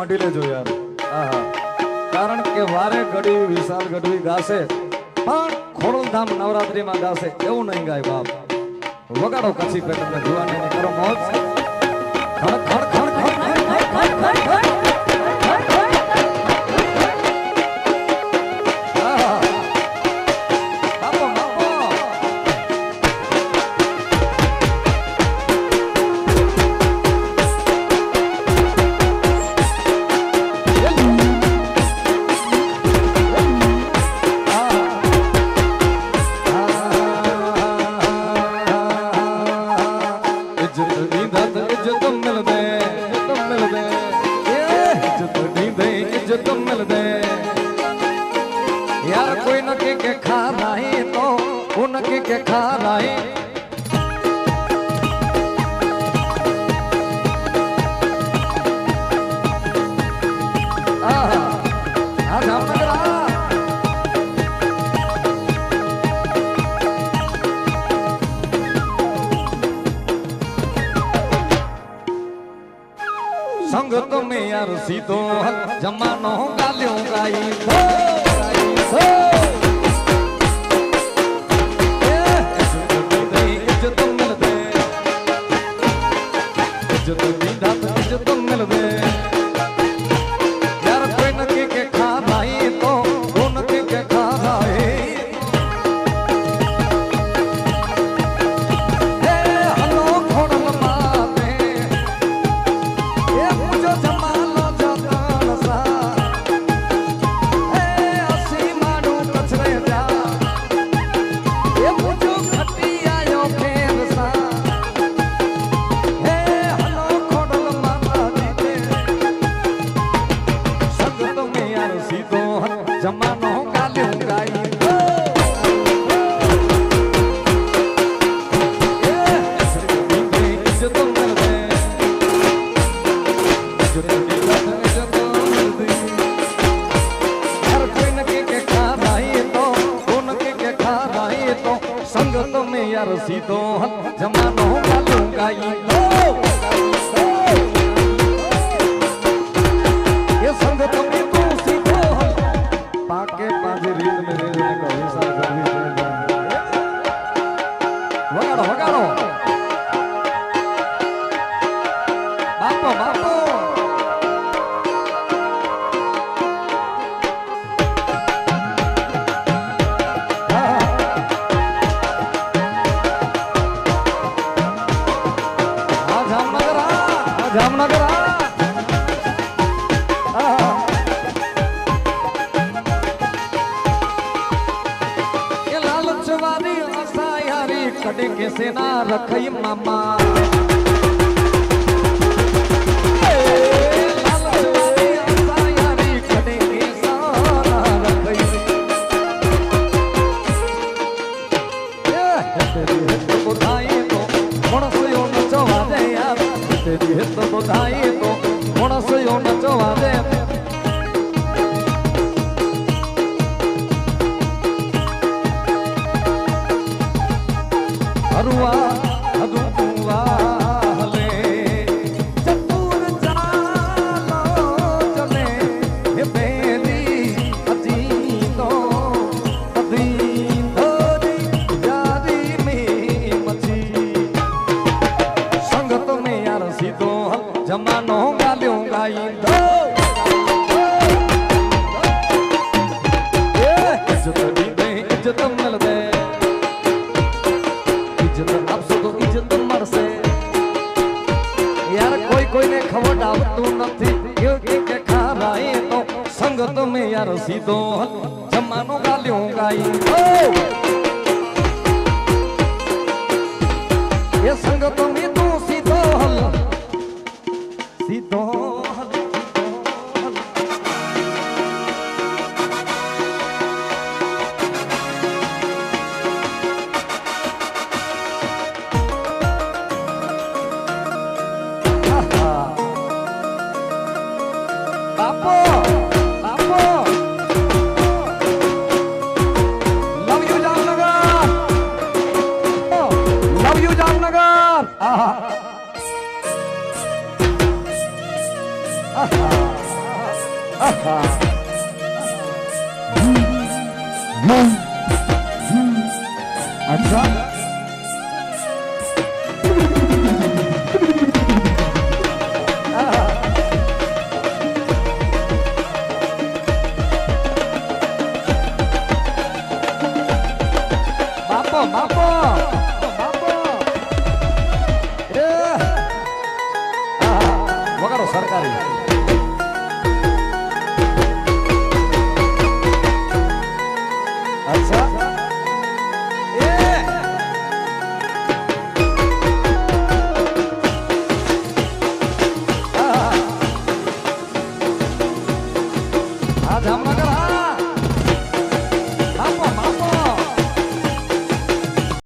કાઢી લેજો યાર. આહા, કારણ કે વારે ઘડી વિશાલ ગઢવી ગાશે પણ ખોડલધામ નવરાત્રીમાં ગાશે એવું નહીં ગાય બાપ. વગાડો કચ્છી પેટર્ન ને જુવાનીની કરો મોજ. ખડ ખડ ખડ ખડ ખડ ખડ ખડ संगत में यार सीतो जमानो गालियों गाई सीतो जमानो गालू गाई ये संगत में तू सीतो पाके पाजे रीत में रेजने को विशाल गढ़वी वगाड़ो वगाड़ो बापो बापो जामनगर ये लालच वाली आशा यारी कटे के सेना रखई मामा लालच वाली आशा यारी कटे के सेना रखई तेरी हित बुधाई तो मनसो न चवा दे यार तेरी हित बुधाई तो मनसो न चवा दे हरुआ हदुआ हले चतुर चालो चले हे बेली अजी तो अधी धोरी जारी में मची संगत में यार सीतो जमानो गालियों गाई दो इज्जत दी दे इज्जत मिल दे इज्जत आपसे तो इज्जत मर से यार कोई कोई ने खबर डालतू नथी क्योंकि के खा रहे तो संगत में यार सीतो जमानो गालियों गाई ये संगत में तू सीतो सीतो बापो बापो लव यू जामनगर अच्छा बापो बापो बापो वगाड़ो सरकारी अच्छा जामनगर